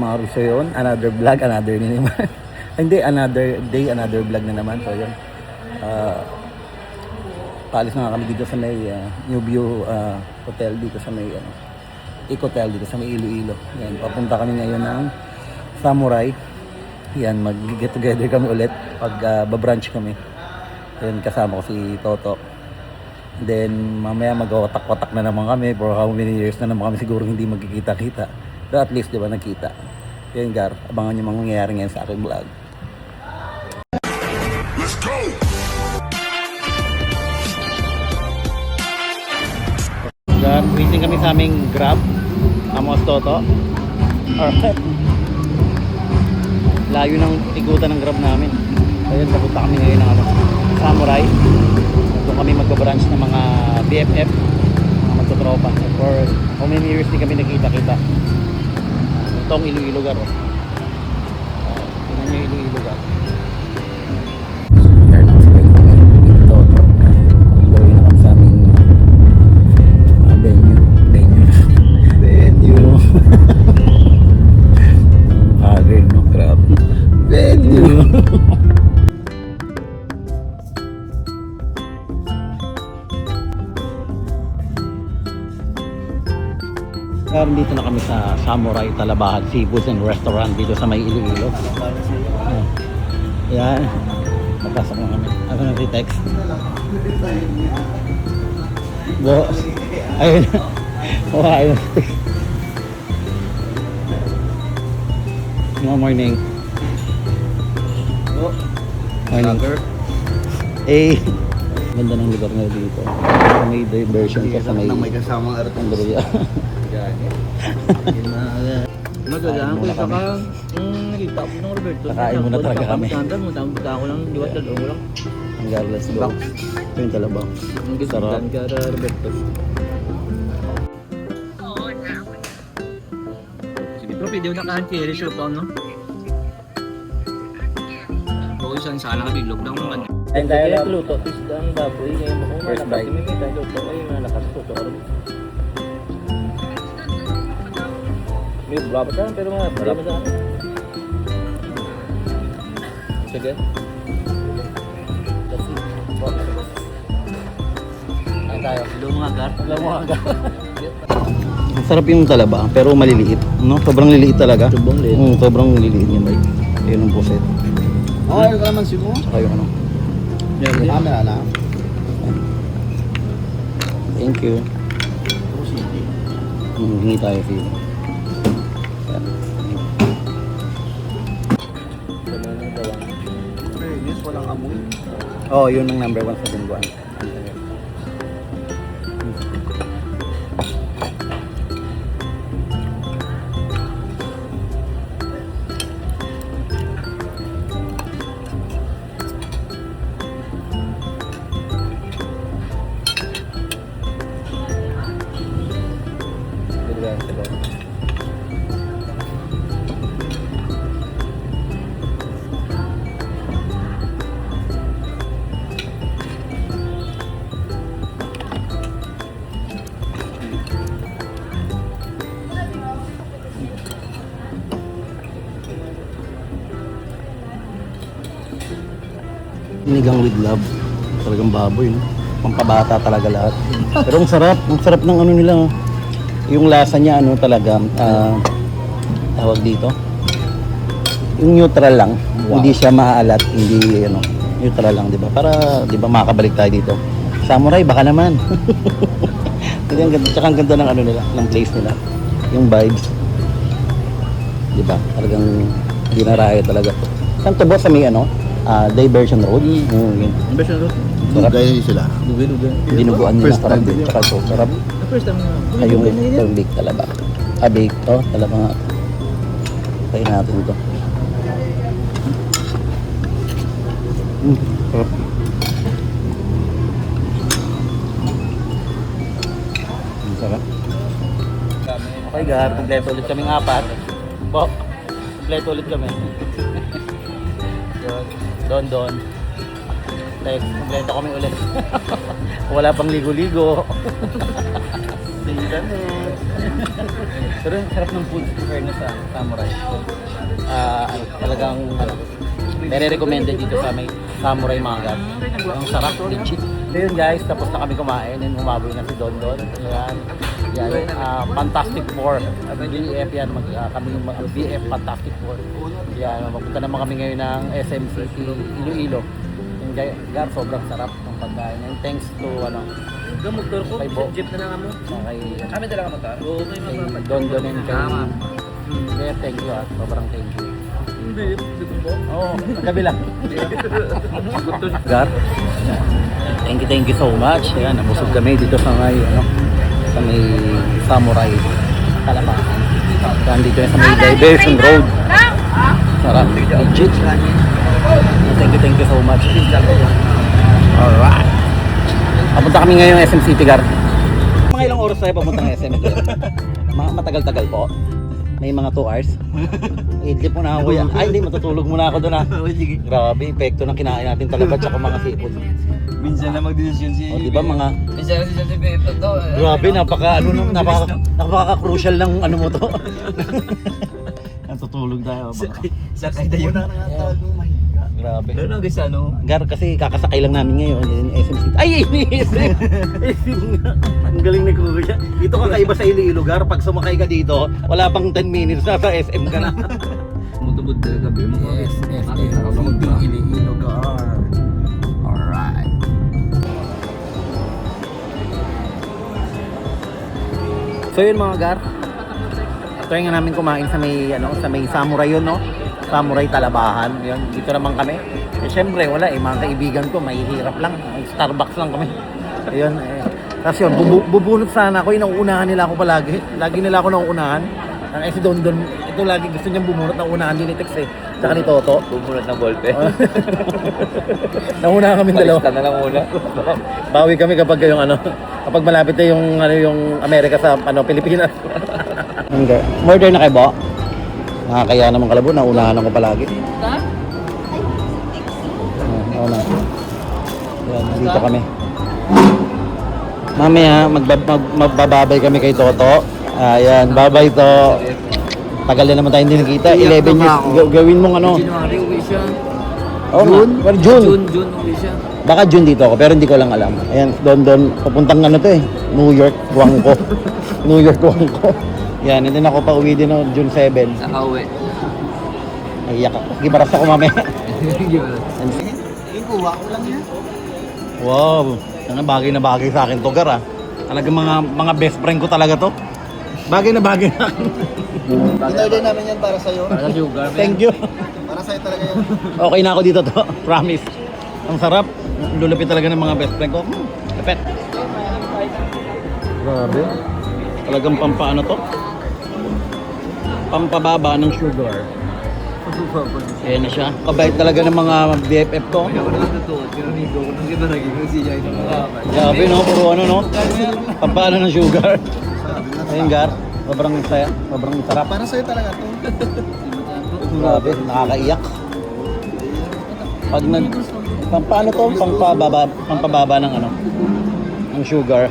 Mga Ruso yun, another vlog, another na naman. Hindi, another day, another vlog na naman. So yun, paalis na nga kami dito sa may New View Hotel dito sa may Ecotel dito sa may Iloilo. Yan, papunta kami ngayon ng Samurai. Yan, mag-get together kami ulit pag babrunch kami. Yan, kasama ko si Toto. Then mamaya mag-watak-watak na naman kami for how many years na naman kami siguro hindi magkikita-kita. Pero at least, di ba, nagkita. Yan, Gar, abangan nyo mga mangyayari ngayon sa aking vlog. Let's go! Gar, waiting kami sa aming Grab. Amos Toto. Alright. Layo ng ikutan ng Grab namin. Ayun, papunta kami ngayon ng Samurai. Doon kami magbabrunch ng mga BFF, mga magtotropa. For how many years di kami nakita-kita. Itong Iloilo, Gar. Tingnan nyo Iloilo, Gar. Dito na kami sa Samurai Talabahan Seafoods and Restaurant dito sa may Iloilo. Yan. Napasok na kami. Ako na si Tex. Boss. Ayun. Oh, ayun. Good morning. Morning. Eh. Ganda ng lugar nga dito. May diversion ka sa may kasamang Andrea. Magagaan ko isa ka nakita ko ng Roberto. Nakain muna talaga kami. Punta ko lang, diwat dalo ko lang. Ang Gar, let's go. Ito yung talabang. Ang gisaran ka Roberto. Sige bro, pwede na kahan kiri shoot on no? Oo, isang sala ka bilog lang naman. Ayun tayo lang. Luto, isda ang baboy. First bite. May kita luto, ay malakas luto. May blabas lang pero mga problema sa akin. Sige. Ayun tayo. Hello mga Gar. Hello mga Gar. Ang sarap yung talaba pero maliliit. No? Sobrang liliit talaga. Sobrang liit. Sobrang liliit niya, Mike. Ayun ang puset. Ayun ka naman siguro. Saka yung ano. Camera na. Thank you. Hingi tayo sa'yo. Walang amoy. Oh, yun ang number 1 sa Bungguan. Sinigang with love. Talagang baboy, no? Pampabata talaga lahat. Pero ang sarap ng ano nila. Yung lasa niya, ano talaga, tawag dito. Yung neutral lang. Wow. Hindi siya maaalat, hindi, ano, neutral lang, di ba? Para, di ba, makakabalik tayo dito. Samurai, baka naman. Hindi, ang ganda, tsaka ang ganda ng ano nila, ng place nila. Yung vibes. Di ba? Talagang dinaraya talaga. Saan to, boss, sa may, ano? Diversion Road. Diversion Road. Dugay sila. Dugay. Dinuguan nila sarap din. Tsaka ito, sarap. First time na. Ay, yung bake talaba. Bake to, talaba nga. Tayo natin ito. Sarap. Sarap. Okay, Gar. Kompleto ulit kaming apat. Bo, kompleto ulit kami. Don. Like, kompleto kami ulit. Wala pang ligo-ligo. Tingnan mo. Pero yung sarap ng food in fairness sa Samurai. Talagang nare-recommended dito sa may Samurai Mangat. Ang sarap, legit. So yun guys, tapos na kami kumain and humaboy na si Don Don. Ayan. Yan, Fantastic Four. BF yan, kami yung BF Fantastic Four. Yan, mapunta naman kami ngayon ng SM City, Iloilo. Yung Gar, sobrang sarap ng pagkain. And thanks to Motor ko, kay Bo. jeep na lang mo. Kay Kami talaga motor. Oo, may mga Don Don and kay Tama. Kaya thank you sobrang thank you. Hindi, hindi ko po. Oo, ang gabi lang. Gar, thank you so much. Ayan, nabusog kami dito sa may, sa may Samurai Talabakan. Saan dito sa may Diversion Road. Sarap, legit. Thank you so much. Alright. Papunta kami ngayon SM City, Gar. Mga ilang oras tayo papunta ng SM? Matagal-tagal po. May mga 2 hours. Idlip muna ako yan. Ay, hindi, matutulog muna ako doon Grabe, epekto ng kinain natin talaga tsaka mga seafood. Minsan na magdesisyon si... O, di ba mga... Minsan na si Pepe to. Grabe, napaka-crucial ng ano mo to. Natutulog tayo. Sakay tayo. Grabe. Ano guys, ano? Gar, kasi kakasakay lang namin ngayon in SM City. Ay, SM! Ang galing ni Kuya. Dito ka kaiba sa Iloilo, Gar. Pag sumakay ka dito, wala pang 10 minutes na sa SM ka na. Mutubod ka gabi mo. Yes, Iloilo, Gar. Alright. So yun mga Gar. Try nga namin kumain sa may sa may Samurai yun, no? Samurai Talabahan. Yun, dito naman kami. Eh, syempre wala mga kaibigan ko, mahihirap lang. May Starbucks lang kami. Ayun, Tapos yun, bubunot sana ako, inuunahan nila ako palagi. Lagi nila ako nauunahan. Si Don Don, ito lagi gusto niyang bumunot, nauunahan din ni Tex Tsaka ni Toto. Bumunot ng golpe. Nauunahan kami dalawa. Palista na lang muna. Bawi kami kapag kapag malapit na yung Amerika sa Pilipinas. Murder na kay Bo. Nakakaya naman kalabo, naunahan ako palagi. Oo na. Yan, dito kami. Mamaya, magbababay kami kay Toto. Ayan, babay to. Tagal na naman tayo hindi nakita. 11 years, gawin mong January, uwi siya. Oh, June. June, uwi siya. Baka June dito ako, pero hindi ko lang alam. Ayan, Don, papuntang New York, Guangco. New York, Guangco. Yan, hindi na ako pa uwi din June 7. Saka uwi. Naiyak ako. Gibaras ako mamaya. Yung kuha ko lang yan. Wow, bagay na bagay sa akin to, Gar. Talagang mga best friend ko talaga to. Bagay na bagay na. Inorder namin yan para sa'yo. Para sugar. Thank you. Para sa'yo talaga yan. Okay na ako dito to. Promise. Ang sarap. Lulupit talaga ng mga best friend ko. Lepet. Grabe. Talagang pampaano to? Pampababa ng sugar. Ayan na siya. Kabait talaga ng mga BFF ko. Kaya ko naman totoo. Pinanigo ko nung iba naging si Jai ng mga Grabe no, puro pampaano ng sugar. Ayun Gar, sobrang saya, sobrang sarap. Para sa'yo talaga to. Grabe, nakakaiyak. Pag pampaano to, pampababa ng ng sugar.